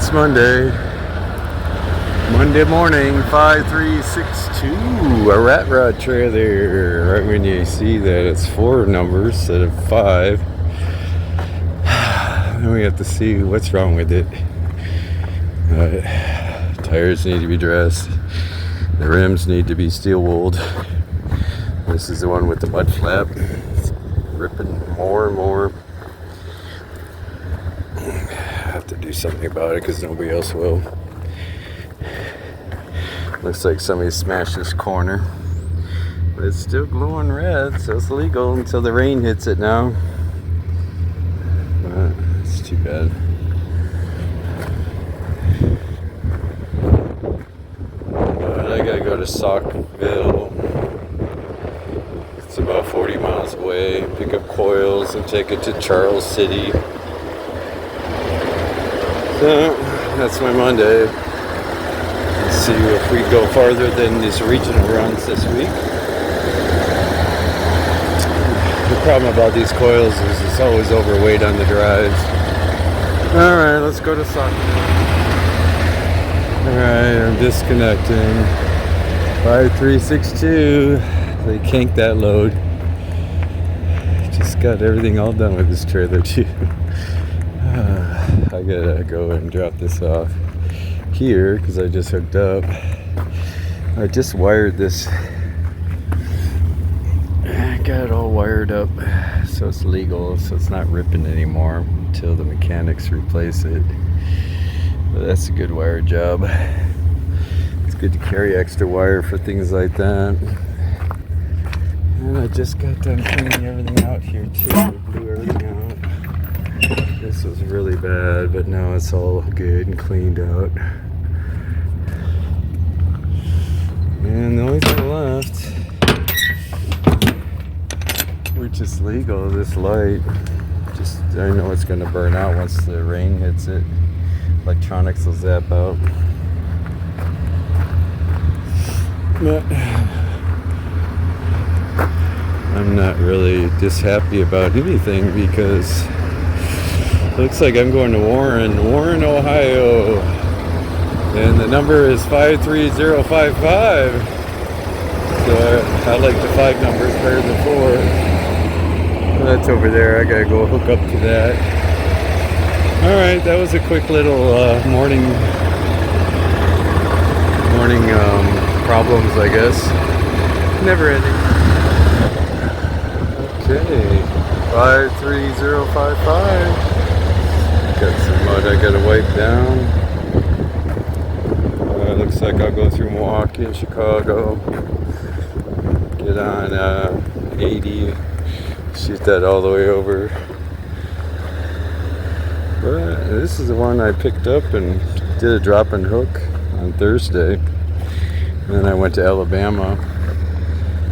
It's Monday morning, 5362, a rat rod trailer. Right when you see that it's 4 numbers instead of 5, then we have to see what's wrong with it. Tires need to be dressed. The rims need to be steel wooled. This is the one with the mud flap. It's ripping more and more. I have to do something about it because nobody else will. Looks like somebody smashed this corner. But it's still glowing red, so it's legal until the rain hits it now. It's too bad. But I gotta go to Saukville. It's about 40 miles away. Pick up coils and take it to Charles City. So that's my Monday. Let's see if we go farther than these regional runs this week. The problem about these coils is it's always overweight on the drives. Alright, let's go to Saukville. Alright, I'm disconnecting. 5362. They canked that load. Just got everything all done with this trailer too. I gotta go and drop this off here because I just hooked up. I just wired this. I got it all wired up so it's legal, so it's not ripping anymore until the mechanics replace it. But that's a good wire job. It's good to carry extra wire for things like that. And I just got done cleaning everything out here too. I blew everything out. This was really bad, but now it's all good and cleaned out. And the only thing left, which is legal, this light. Just, I know it's going to burn out once the rain hits it. Electronics will zap out. But I'm not really this happy about anything because looks like I'm going to Warren, Ohio. And the number is 53055. So I like the 5 numbers better than 4. That's over there. I gotta go hook up to that. Alright, that was a quick little morning problems, I guess. Never ending. Okay, 53055. Got some mud I gotta wipe down. Looks like I'll go through Milwaukee and Chicago. Get on 80. Shoot that all the way over. But this is the one I picked up and did a drop and hook on Thursday. And then I went to Alabama.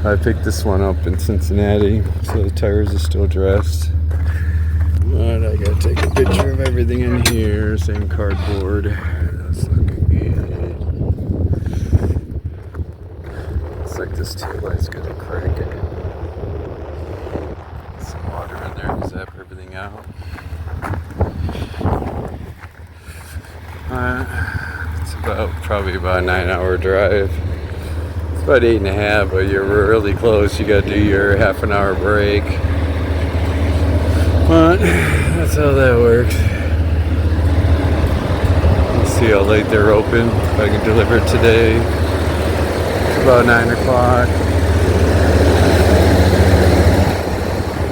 I picked this one up in Cincinnati, so the tires are still dressed. But I gotta take a picture of everything in here. Same cardboard. That's looking good. Looks like this taillight's gonna crack it. Some water in there to zap everything out. It's probably about a 9-hour drive. It's about 8.5, but you're really close. You gotta do your half an hour break. But that's how that works. Let's see how late they're open. If I can deliver it today. It's about 9 o'clock.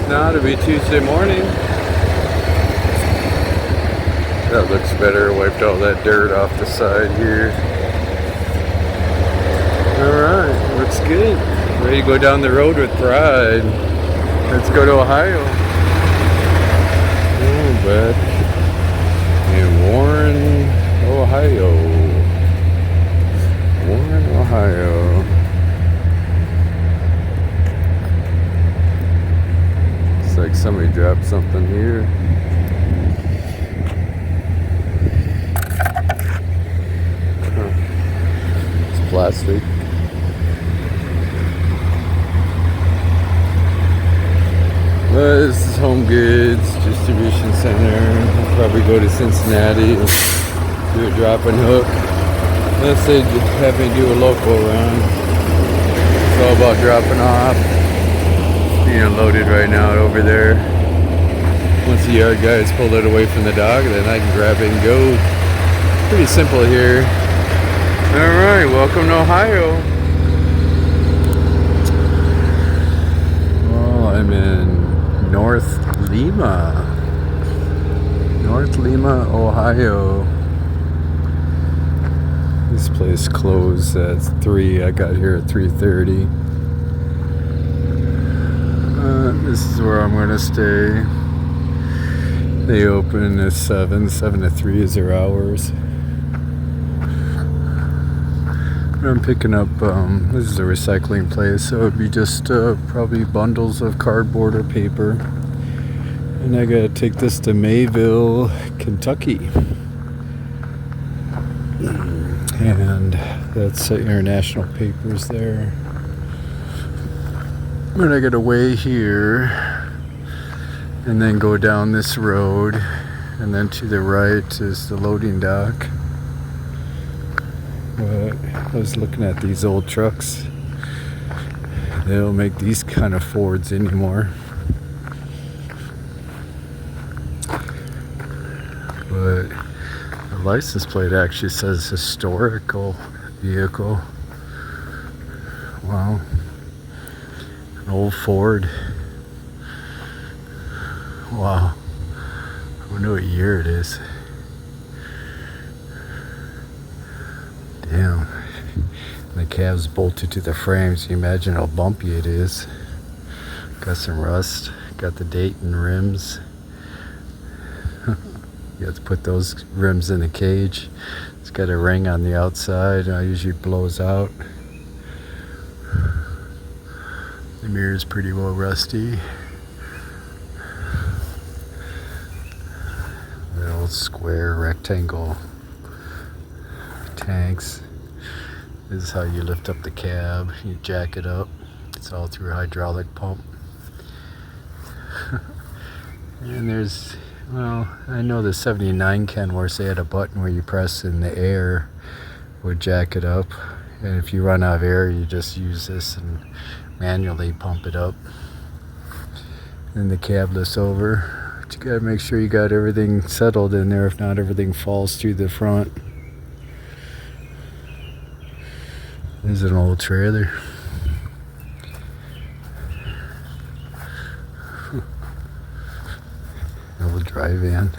Now it'll be Tuesday morning. That looks better. Wiped all that dirt off the side here. Alright, looks good. Ready to go down the road with pride. Let's go to Ohio. But in Warren, Ohio. Warren, Ohio. Looks like somebody dropped something here. It's plastic. This is Home Goods Distribution Center. I'll probably go to Cincinnati. Do a drop and hook. Unless they have me do a local run. It's all about dropping off. It's being unloaded right now over there. Once the yard guys pull it away from the dog, then I can grab it and go. Pretty simple here. Alright, welcome to Ohio. Oh, I'm in North Lima, Ohio. This place closed at 3. I got here at 3:30. This is where I'm gonna stay. They open at 7 to 3 is their hours. I'm picking up, this is a recycling place, so it'd be just probably bundles of cardboard or paper. And I gotta take this to Mayville, Kentucky. And that's International Papers there. But I gotta weigh here and then go down this road, and then to the right is the loading dock. But I was looking at these old trucks. They don't make these kind of Fords anymore. But the license plate actually says historical vehicle. Wow. An old Ford. Wow. I wonder what year it is. Damn. And the cab's bolted to the frame, so you imagine how bumpy it is. Got some rust. Got the Dayton rims. You have to put those rims in the cage. It's got a ring on the outside. It usually blows out. The mirror's pretty well rusty. The old square rectangle tanks. This is how you lift up the cab. You jack it up. It's all through a hydraulic pump. And there's, well, I know the 79 Kenworths, they had a button where you press in the air would jack it up. And if you run out of air, you just use this and manually pump it up. And the cab lifts over. But you gotta make sure you got everything settled in there. If not, everything falls through the front. This is an old trailer. Old dry van.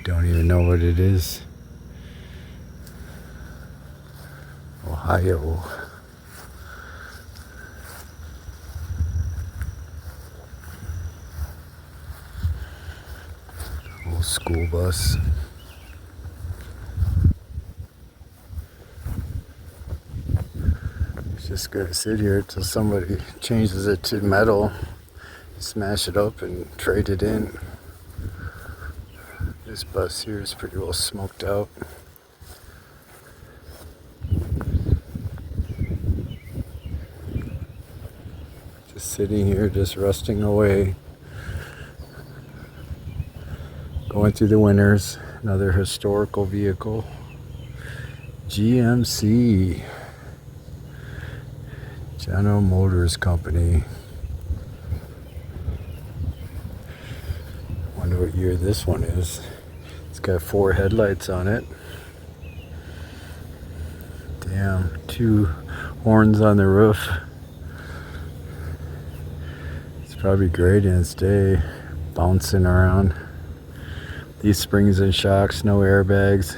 Don't even know what it is. Ohio. Old school bus. Just gonna sit here till somebody changes it to metal, smash it up and trade it in. This bus here is pretty well smoked out. Just sitting here, just rusting away. Going through the winters. Another historical vehicle. GMC. General Motors Company. Wonder what year this one is. It's got 4 headlights on it. Damn, 2 horns on the roof. It's probably great in its day, bouncing around. These springs and shocks, no airbags.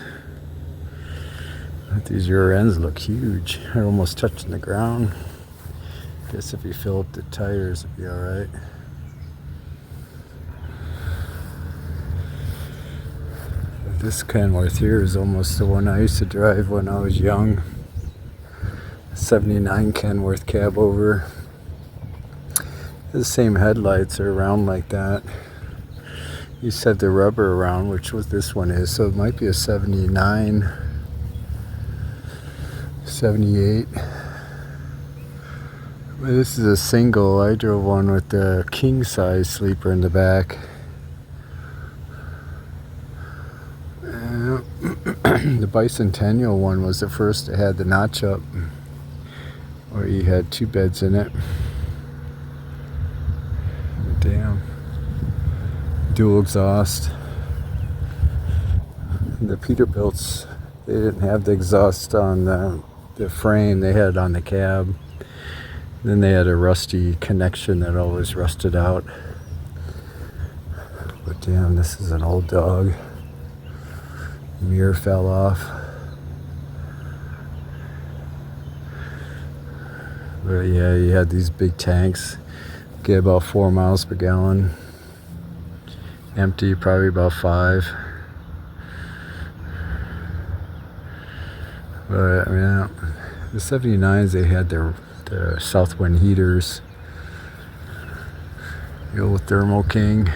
But these rear ends look huge. They're almost touching the ground. Guess if you fill up the tires, it'd be alright. This Kenworth here is almost the one I used to drive when I was young. 79 Kenworth cab over. The same headlights are around like that. You said the rubber around, which what this one is, so it might be a 79, 78. This is a single. I drove one with the king size sleeper in the back. bicentennial one was the first that had the notch up, where you had 2 beds in it. Damn. Dual exhaust. The Peterbilts, they didn't have the exhaust on the frame, they had it on the cab. Then they had a rusty connection that always rusted out. But damn, this is an old dog. Mirror fell off. But yeah, you had these big tanks. Get about 4 miles per gallon. Empty, probably about 5. But I mean, the 79s, they had their Southwind heaters. The old Thermo King.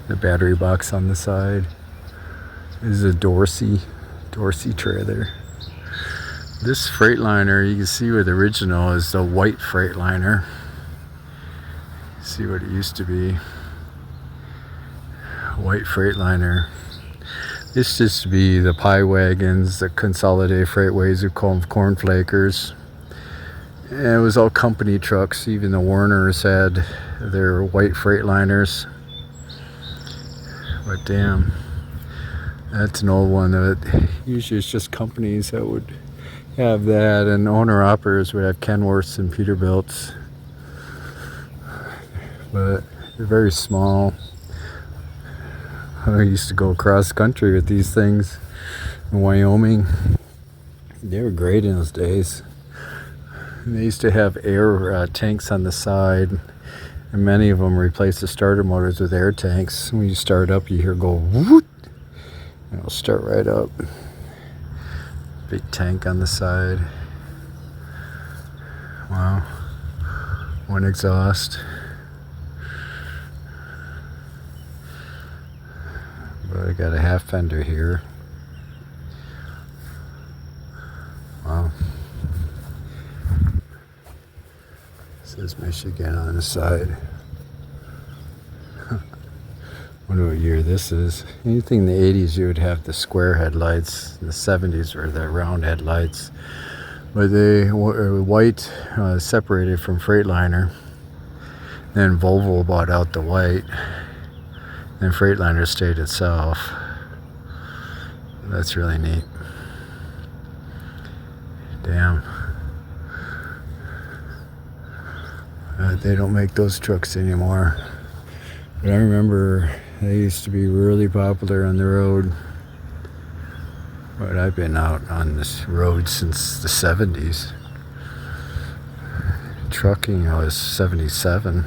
The battery box on the side. This is a Dorsey trailer. This Freightliner, you can see where the original is the white Freightliner. See what it used to be. White Freightliner. This used to be the pie wagons, the Consolidated Freightways, who call them cornflakers. And it was all company trucks. Even the Warners had their white Freightliners. But damn, that's an old one. That usually it's just companies that would have that, and owner-operators would have Kenworths and Peterbilts. But they're very small. I used to go across country with these things in Wyoming. They were great in those days. And they used to have air tanks on the side, and many of them replaced the starter motors with air tanks. When you start up, you hear go whoop, and it'll start right up. Big tank on the side. Wow. One exhaust. But I got a half fender here. Wow. It says Michigan on the side. Wonder what year this is. Anything in the 80s, you would have the square headlights. In the 70s were the round headlights. But they were white, separated from Freightliner. Then Volvo bought out the white. Then Freightliner stayed itself. That's really neat. Damn. They don't make those trucks anymore. But I remember they used to be really popular on the road. But I've been out on this road since the 70s. Trucking, I was 77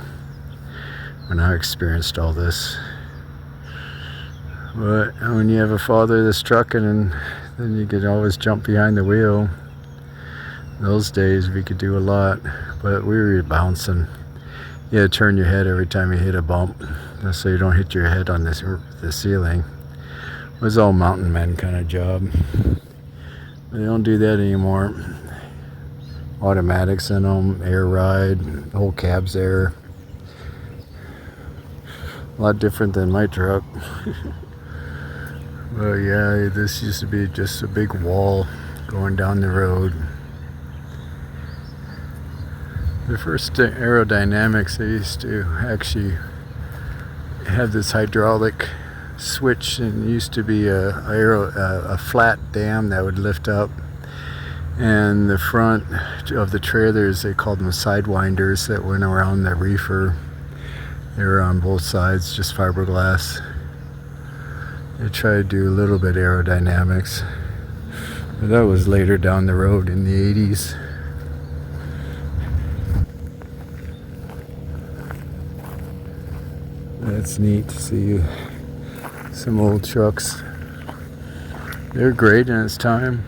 when I experienced all this. But when you have a father that's trucking, and then you could always jump behind the wheel. In those days we could do a lot, but we were bouncing. You had to turn your head every time you hit a bump, so you don't hit your head on the ceiling. It was all mountain men kind of job. They don't do that anymore. Automatics in them, air ride, the whole cab's air. A lot different than my truck. But yeah, this used to be just a big wall going down the road. The first aerodynamics, they used to actually have this hydraulic switch, and it used to be a flat dam that would lift up. And the front of the trailers, they called them sidewinders, that went around the reefer. They were on both sides, just fiberglass. They tried to do a little bit of aerodynamics, but that was later down the road in the 80s. That's neat to see some old trucks. They're great in its time.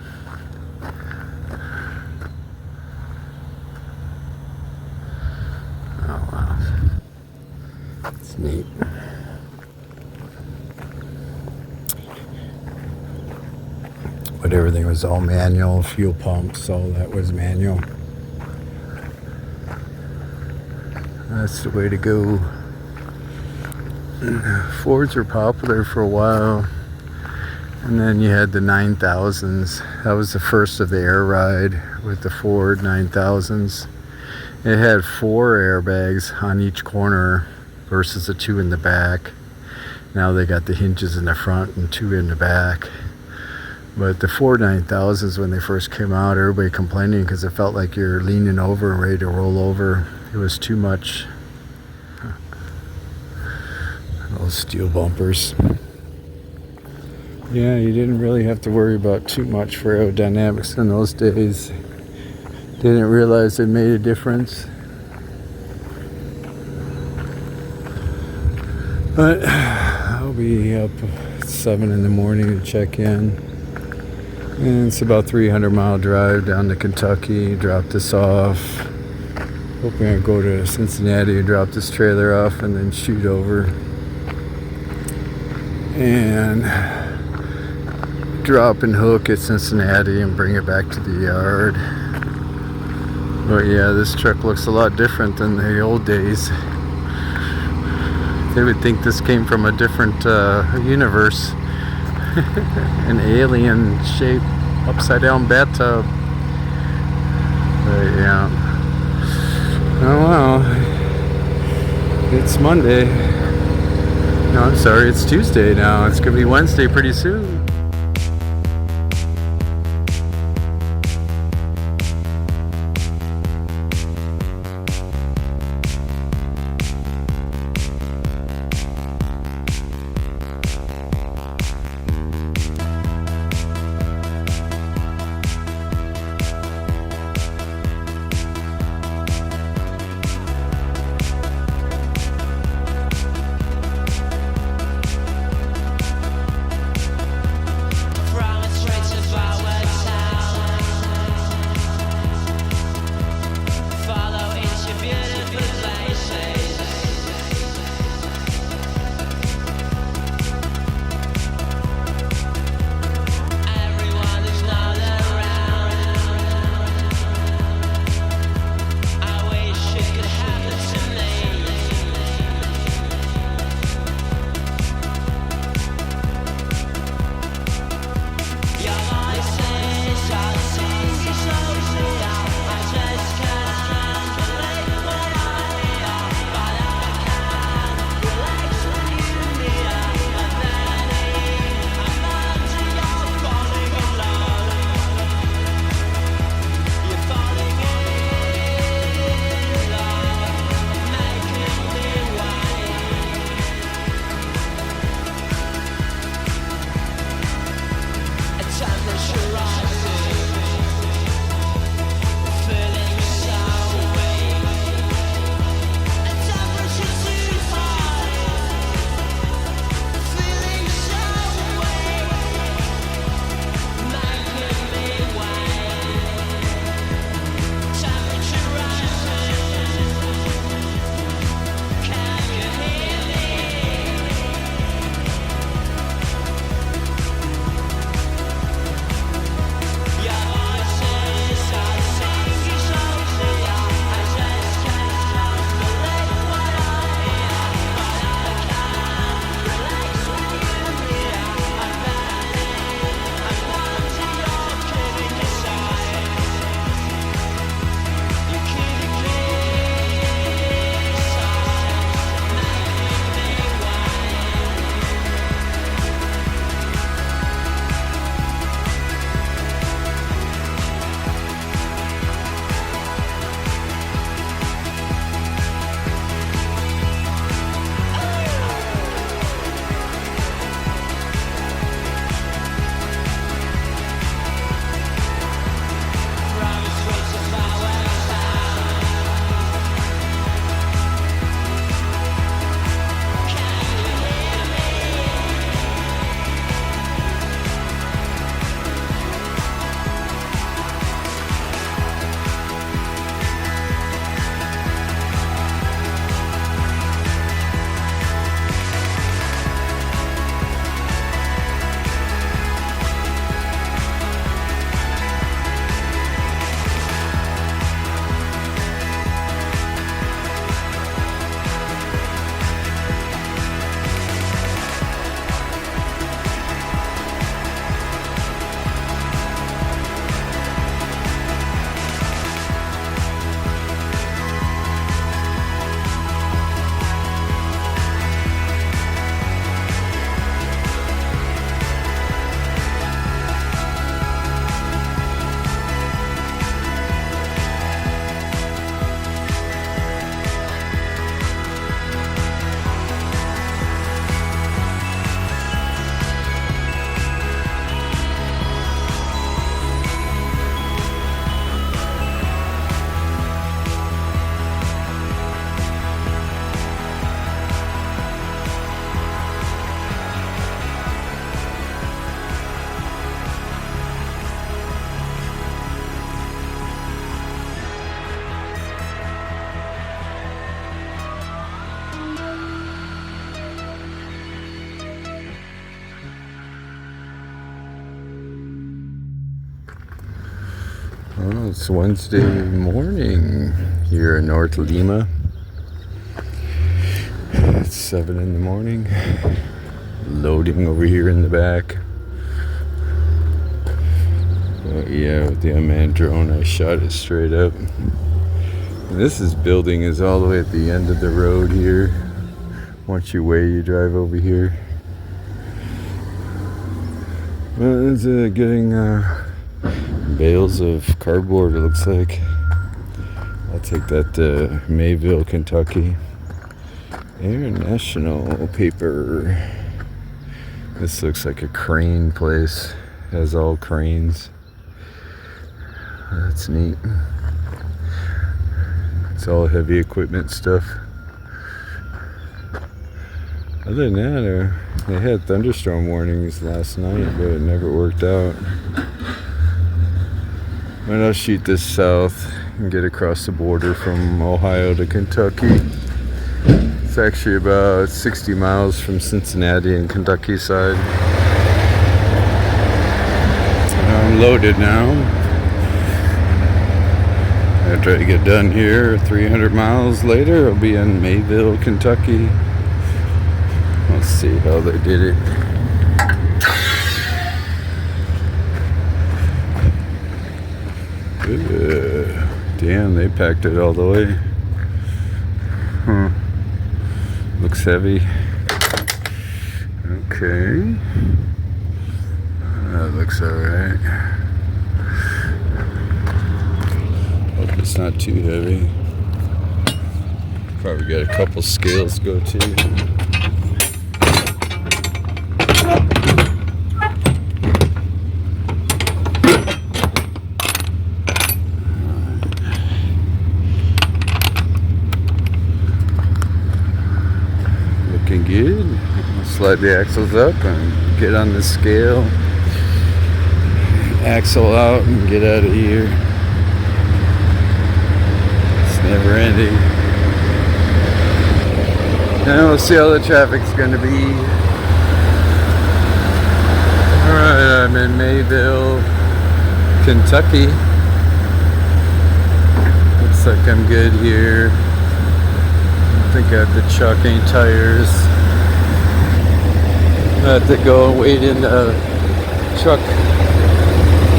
Oh wow, it's neat. But everything was all manual, fuel pumps, all that was manual. That's the way to go. Fords were popular for a while. And then you had the 9000s. That was the first of the air ride with the Ford 9000s. It had 4 airbags on each corner versus the 2 in the back. Now they got the hinges in the front and 2 in the back. But the Ford 9000s, when they first came out, everybody complaining because it felt like you're leaning over and ready to roll over. It was too much. Those steel bumpers. Yeah, you didn't really have to worry about too much for aerodynamics in those days. Didn't realize it made a difference. But I'll be up at 7 in the morning to check in. And it's about 300-mile drive down to Kentucky, drop this off. Hoping I go to Cincinnati and drop this trailer off and then shoot over. And drop and hook at Cincinnati and bring it back to the yard. But yeah, this truck looks a lot different than the old days. They would think this came from a different universe. An alien shaped upside down bathtub. But yeah. Oh well. It's Monday. No, I'm sorry, it's Tuesday now. It's gonna be Wednesday pretty soon. Oh, it's Wednesday morning here in North Lima. It's 7 in the morning. Loading over here in the back. Oh yeah, with the unmanned drone, I shot it straight up. And building is all the way at the end of the road here. Once you drive over here. Well, it's getting bales of cardboard, it looks like. I'll take that to Mayville, Kentucky. International paper. This looks like a crane place. Has all cranes. That's neat. It's all heavy equipment stuff. Other than that, they had thunderstorm warnings last night, but it never worked out. But I'll shoot this south and get across the border from Ohio to Kentucky. It's actually about 60 miles from Cincinnati and Kentucky side. I'm loaded now. After I get done here, 300 miles later, I'll be in Mayville, Kentucky. Let's see how they did it. Damn, they packed it all the way. Looks heavy. Okay. That looks alright. Hope it's not too heavy. Probably got a couple scales to go to. Good. Slide the axles up and get on the scale. Axle out and get out of here. It's never ending. And we'll see how the traffic's gonna be. Alright, I'm in Mayville, Kentucky. Looks like I'm good here. I think I have to chuck any tires. I have to go and wait in the truck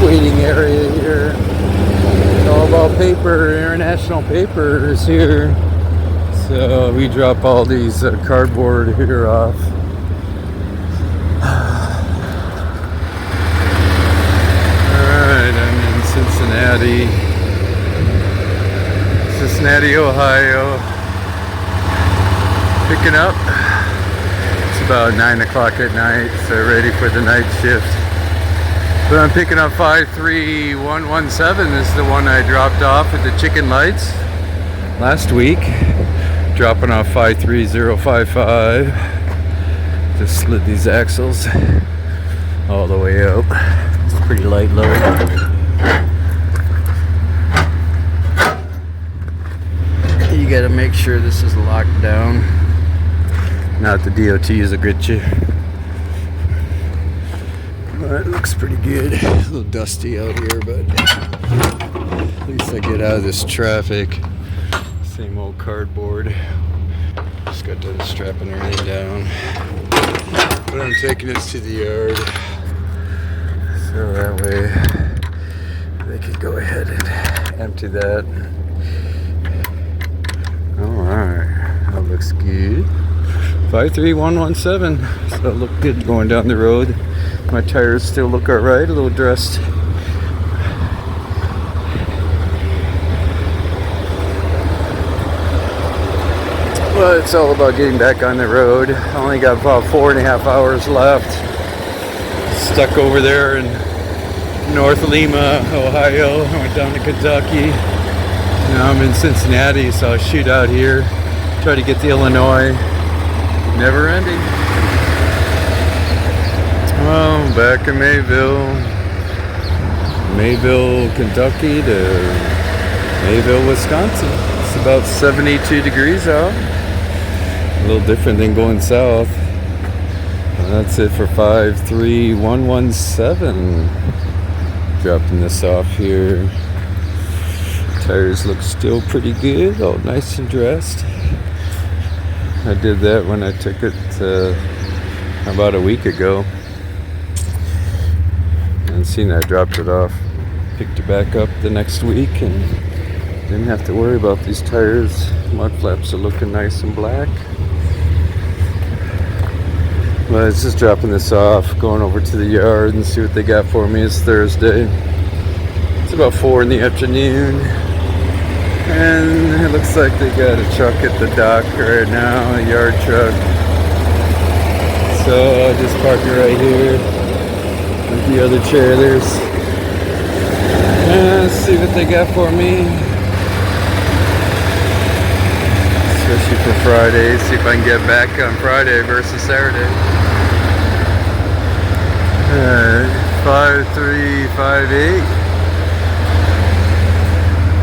waiting area here. It's all about paper. International paper is here. So we drop all these cardboard here off. Alright, I'm in Cincinnati, Ohio. Picking up. It's about 9 o'clock at night, so ready for the night shift. But I'm picking up 53117. This is the one I dropped off at the Chicken Lights last week. Dropping off 53055. Just slid these axles all the way up. It's a pretty light load. You gotta make sure this is locked down. Not the DOTs will get you. Well, it looks pretty good. A little dusty out here, but at least I get out of this traffic. Same old cardboard. Just got done strapping everything down. But I'm taking this to the yard. So that way they could go ahead and empty that. Alright, that looks good. 53117. So it looked good going down the road. My tires still look alright, a little dressed. Well, it's all about getting back on the road. I only got about 4.5 hours left. Stuck over there in North Lima, Ohio. I went down to Kentucky. Now I'm in Cincinnati, so I'll shoot out here. Try to get to Illinois. Never ending. Well, back in Mayville, Kentucky to Mayville, Wisconsin. It's about 72 degrees out. A little different than going south. And that's it for 53117. Dropping this off here. Tires look still pretty good, all nice and dressed. I did that when I took it about a week ago. And seen I dropped it off. Picked it back up the next week and didn't have to worry about these tires. Mud flaps are looking nice and black. But it's just dropping this off, going over to the yard and see what they got for me. It's Thursday. It's about 4 in the afternoon. And it looks like they got a truck at the dock right now, a yard truck. So I'll just park it right here with the other trailers. And see what they got for me. Especially for Friday. See if I can get back on Friday versus Saturday. 5358.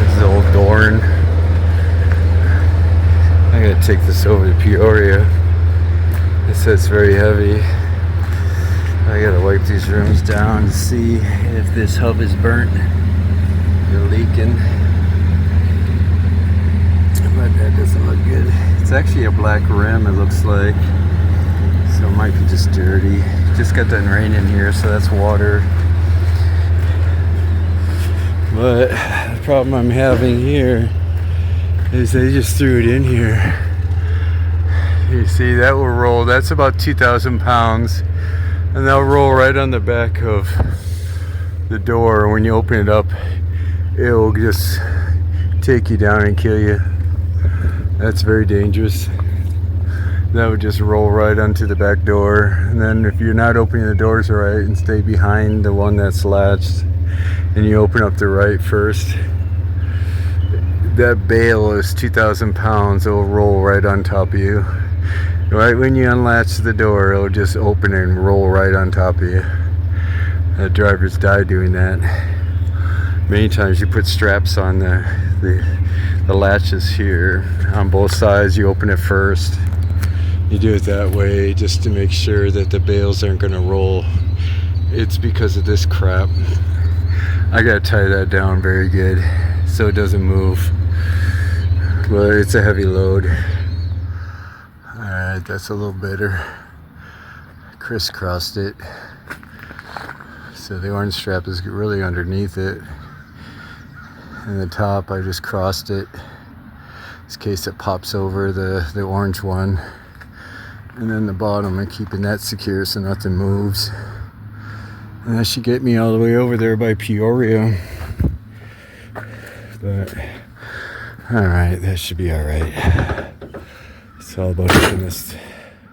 This is old Dorn. I gotta take this over to Peoria. It says it's very heavy. I gotta wipe these rims down to see if this hub is burnt. They're leaking. But that doesn't look good. It's actually a black rim, it looks like. So it might be just dirty. Just got done raining here, so that's water. But the problem I'm having here is they just threw it in here. You see, that will roll. That's about 2,000 pounds. And that'll roll right on the back of the door. When you open it up, it will just take you down and kill you. That's very dangerous. That would just roll right onto the back door. And then if you're not opening the doors right and stay behind the one that's latched and you open up the right first, that bale is 2,000 pounds. It will roll right on top of you. Right when you unlatch the door, it'll just open and roll right on top of you. The drivers die doing that. Many times you put straps on the latches here on both sides. You open it first. You do it that way just to make sure that the bales aren't going to roll. It's because of this crap. I gotta tie that down very good so it doesn't move. But it's a heavy load. Alright, that's a little better. Crisscrossed it. So the orange strap is really underneath it. And the top, I just crossed it in case it pops over the orange one. And then the bottom, I'm keeping that secure so nothing moves. And that should get me all the way over there by Peoria. But, alright, that should be alright. It's all about hooking this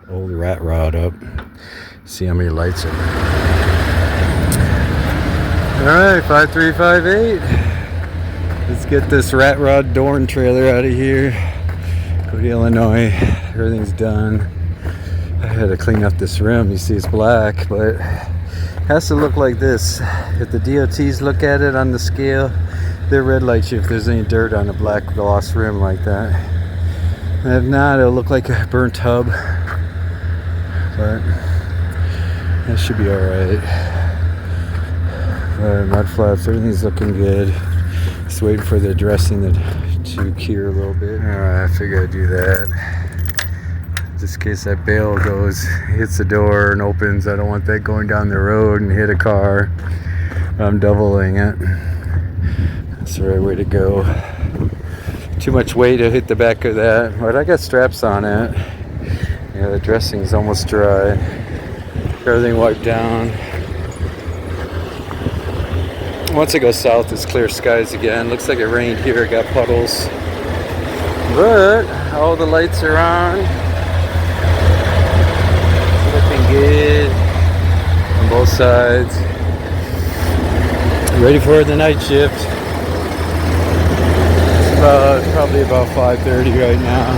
old rat rod up. See how many lights are there. Alright, 5358. Let's get this rat rod Dorn trailer out of here. Go to Illinois. Everything's done. I had to clean up this rim. You see it's black, but it has to look like this. If the DOTs look at it on the scale, they'll red light you if there's any dirt on a black gloss rim like that. And if not, it'll look like a burnt hub. But that should be alright. Mud flaps, everything's looking good. Just waiting for the dressing to cure a little bit. Alright, I figured I'd do that. Just in case that bale hits the door and opens. I don't want that going down the road and hit a car. I'm doubling it. That's the right way to go. Too much weight to hit the back of that, but I got straps on it. Yeah, the dressing's almost dry. Everything wiped down. Once I go south, it's clear skies again. Looks like it rained here. I got puddles, but all the lights are on. Looking good on both sides. Ready for the night shift. It's probably about 5:30 right now.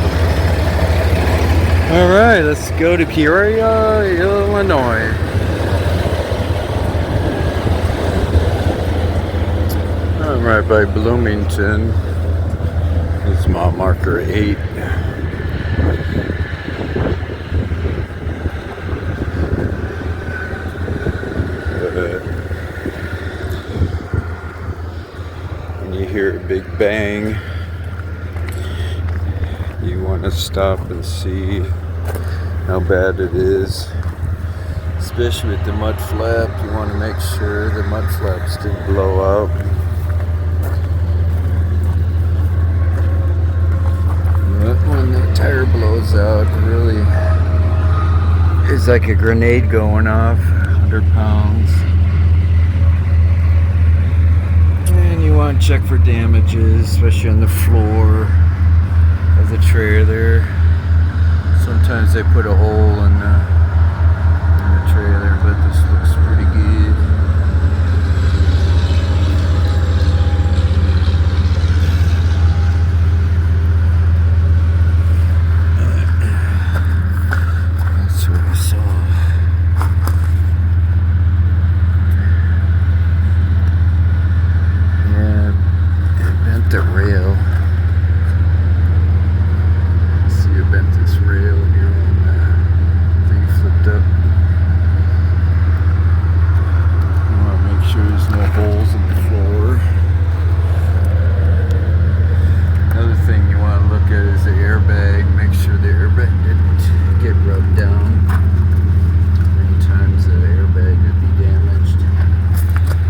All right, let's go to Peoria, Illinois. I'm right by Bloomington. This is mile marker 8. When you here at Big Bang. You want to stop and see how bad it is, especially with the mud flap. You want to make sure the mud flaps didn't blow out. But when the tire blows out, it really is like a grenade going off. 100 pounds. And you want to check for damages, especially on the floor of the trailer. Sometimes they put a hole in the trailer, but this looks pretty good. That's what I saw. Yeah, it bent the rail. Bent this rail here when the thing flipped up. You want to make sure there's no holes in the floor. Another thing you want to look at is the airbag. Make sure the airbag didn't get rubbed down. Many times the airbag would be damaged.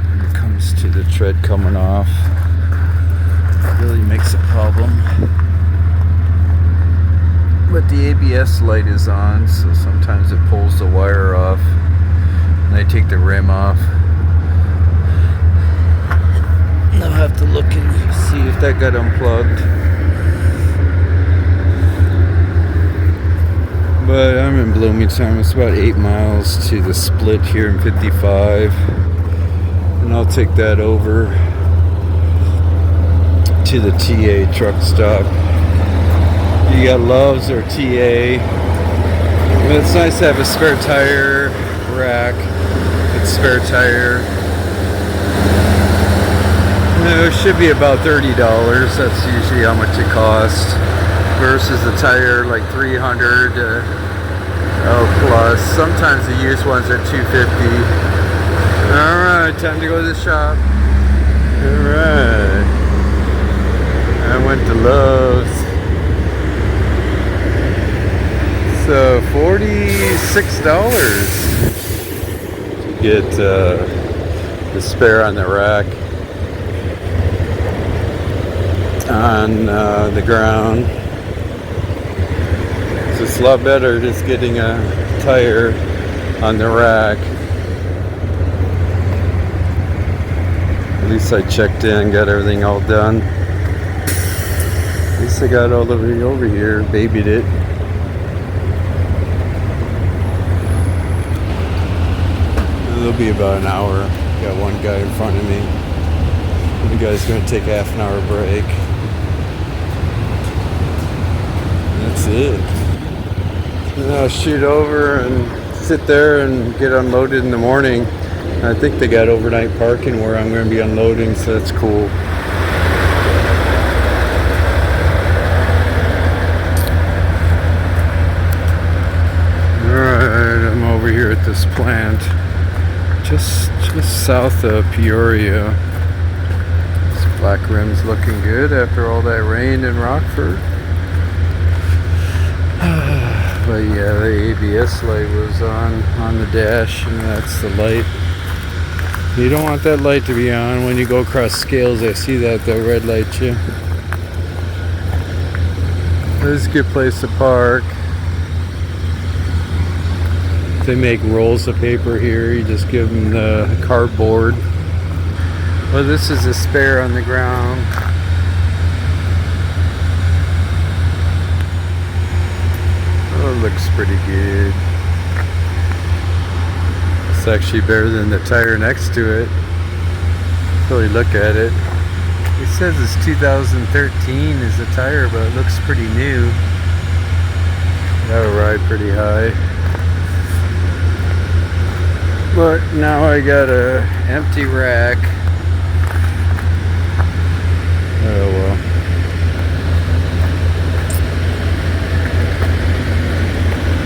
When it comes to the tread coming off, it really makes a problem. But the ABS light is on, so sometimes it pulls the wire off and I take the rim off. And I'll have to look and see if that got unplugged. But I'm in Bloomington. It's about 8 miles to the split here in 55, and I'll take that over to the TA truck stop. You got Love's or TA. But it's nice to have a spare tire rack. It's spare tire. It should be about $30. That's usually how much it costs. Versus the tire like $300 plus. Sometimes the used ones are $250. Alright, time to go to the shop. Alright. I went to Love's. So $46 to get the spare on the rack on the ground. So it's a lot better just getting a tire on the rack. At least I checked in, got everything all done. At least I got all the way over here, babied it. It'll be about an hour. Got one guy in front of me. The guy's going to take a half an hour break. That's it. And I'll shoot over and sit there and get unloaded in the morning. I think they got overnight parking where I'm going to be unloading, so that's cool. Alright, I'm over here at this plant. Just south of Peoria. This black rim's looking good after all that rain in Rockford. But yeah, the ABS light was on the dash, and that's the light. You don't want that light to be on when you go across scales. I see that, they'll red light you. This is a good place to park. They make rolls of paper here. You just give them the cardboard. Well, this is a spare on the ground. Oh, it looks pretty good. It's actually better than the tire next to it. Really look at it. It says it's 2013 is the tire, but it looks pretty new. That'll ride pretty high. But now I got a empty rack. Oh well.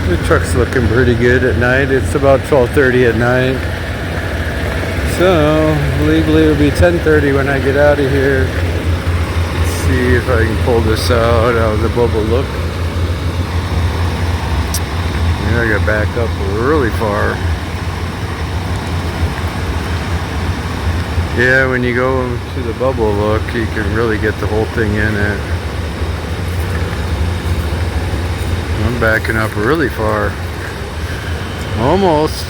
The truck's looking pretty good at night. It's about 12:30 at night. So legally it'll be 10:30 when I get out of here. see if I can pull this out of the bubble look. Yeah, I got back up really far. Yeah, when you go to the bubble look, you can really get the whole thing in it. I'm backing up really far. Almost.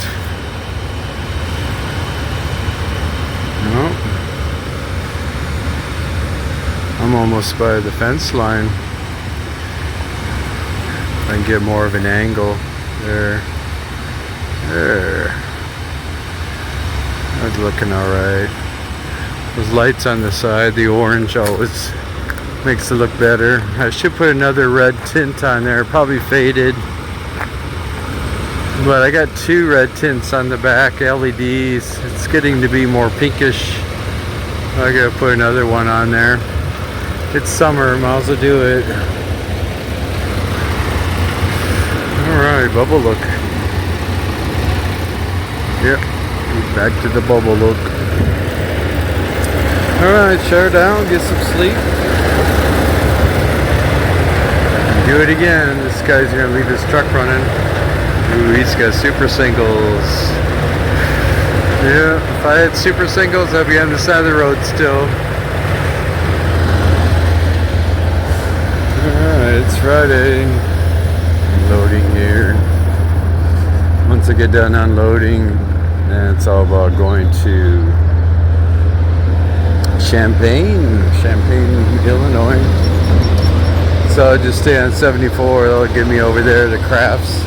No. I'm almost by the fence line. I can get more of an angle. There. That's looking alright. Those lights on the side, the orange always makes it look better. I should put another red tint on there, probably faded. But I got two red tints on the back, LEDs. It's getting to be more pinkish. I gotta put another one on there. It's summer, might as well do it. Alright, bubble look. Yep, back to the bubble look. Alright, shut her down, get some sleep. Do it again. This guy's gonna leave his truck running. Ooh, he's got super singles. Yeah, if I had super singles, I'd be on the side of the road still. Alright, it's Friday. Loading here. Once I get done unloading, then it's all about going to Champaign, Illinois. So I'll just stay on 74. It'll get me over there to Crafts.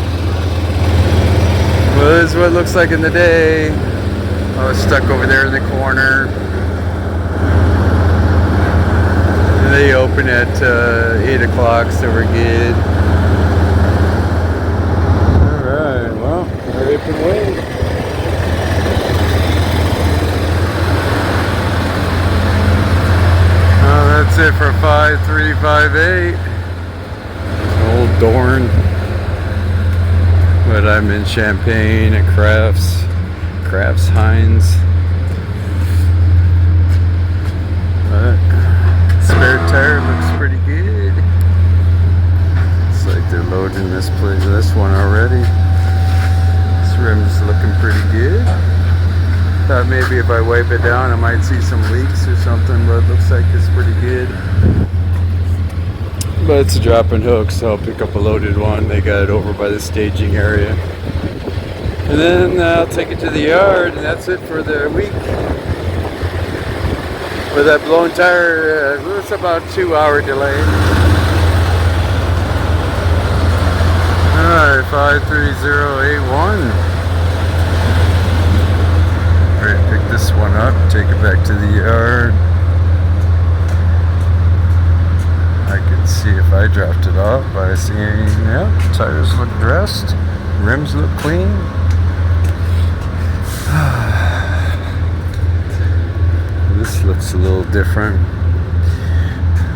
Well, this is what it looks like in the day. I was stuck over there in the corner. They open at 8 o'clock, so we're good. Alright, well, hurry up and wait. That's it for 5358. Old Dorn. But I'm in Champaign at Crafts Heinz. But spare tire looks pretty good. It's like they're loading this one already. This rim's looking pretty good. Thought maybe if I wipe it down I might see some leaks or something, but it looks like it's pretty good. But it's a drop and hook, so I'll pick up a loaded one. They got it over by the staging area. And then I'll take it to the yard, and that's it for the week. With that blown tire, it's about a 2-hour delay. Alright, 53081. Alright, pick this one up, take it back to the yard. I can see if I dropped it off by seeing, yeah, tires look dressed, rims look clean. This looks a little different.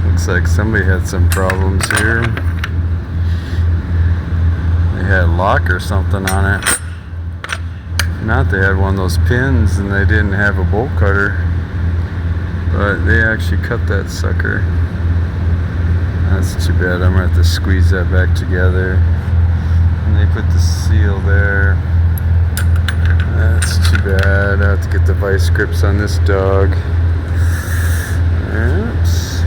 Looks like somebody had some problems here. They had a lock or something on it. If not, they had one of those pins and they didn't have a bolt cutter. But they actually cut that sucker. That's too bad. I'm gonna have to squeeze that back together. And they put the seal there. That's too bad. I have to get the vice grips on this dog. Oops.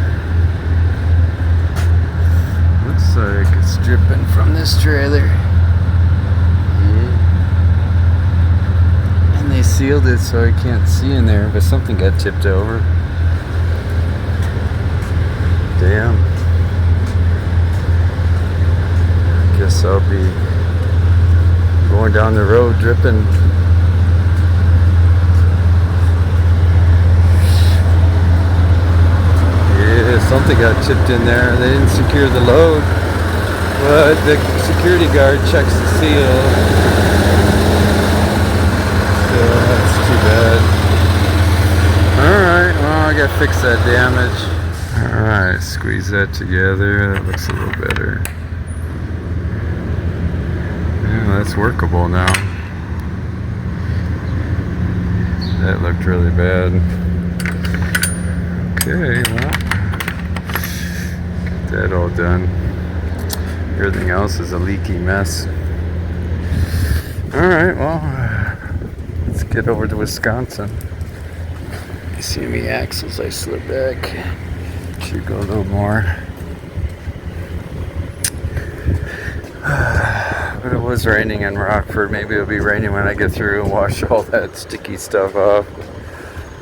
Looks like it's dripping from this trailer. Yeah. And they sealed it so I can't see in there, but something got tipped over. Damn. Guess I'll be going down the road dripping. Yeah, something got tipped in there. They didn't secure the load, but the security guard checks the seal. So that's too bad. Alright, well I gotta fix that damage. Alright, squeeze that together. That looks a little better. That's workable now. That looked really bad. Okay, well, that all done. Everything else is a leaky mess. Alright, well, let's get over to Wisconsin. You see me axles, I slip back. Should go a little more. But it was raining in Rockford. Maybe it'll be raining when I get through and wash all that sticky stuff off.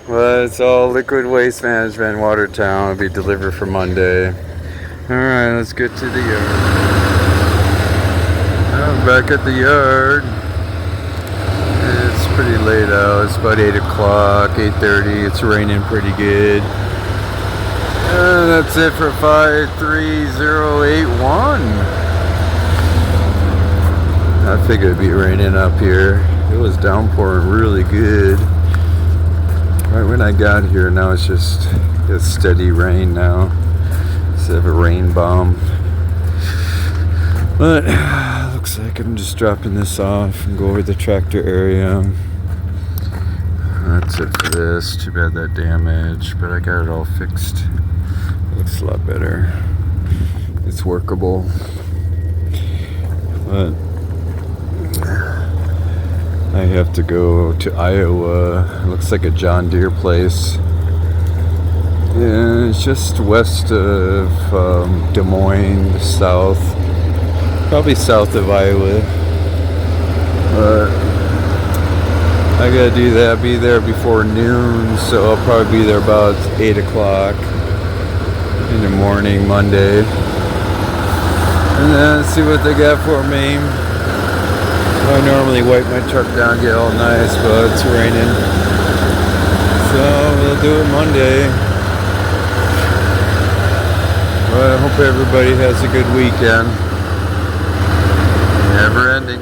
But it's all liquid waste management, Watertown. It'll be delivered for Monday. Alright, let's get to the yard. I'm back at the yard. It's pretty late out. It's about 8 o'clock, 8:30. It's raining pretty good. And that's it for 53081. I figured it'd be raining up here. It was downpouring really good right when I got here. Now it's just a steady rain now instead of a rain bomb. But looks like I'm just dropping this off and go over the tractor area. That's it for this. Too bad that damaged, but I got it all fixed. It looks a lot better. It's workable. But I have to go to Iowa. It looks like a John Deere place. Yeah, it's just west of Des Moines, south. Probably south of Iowa. But I gotta do that. Be there before noon, so I'll probably be there about 8 o'clock in the morning, Monday. And then see what they got for me. I normally wipe my truck down, get all nice, but it's raining. So we'll do it Monday. But I hope everybody has a good weekend. Never ending.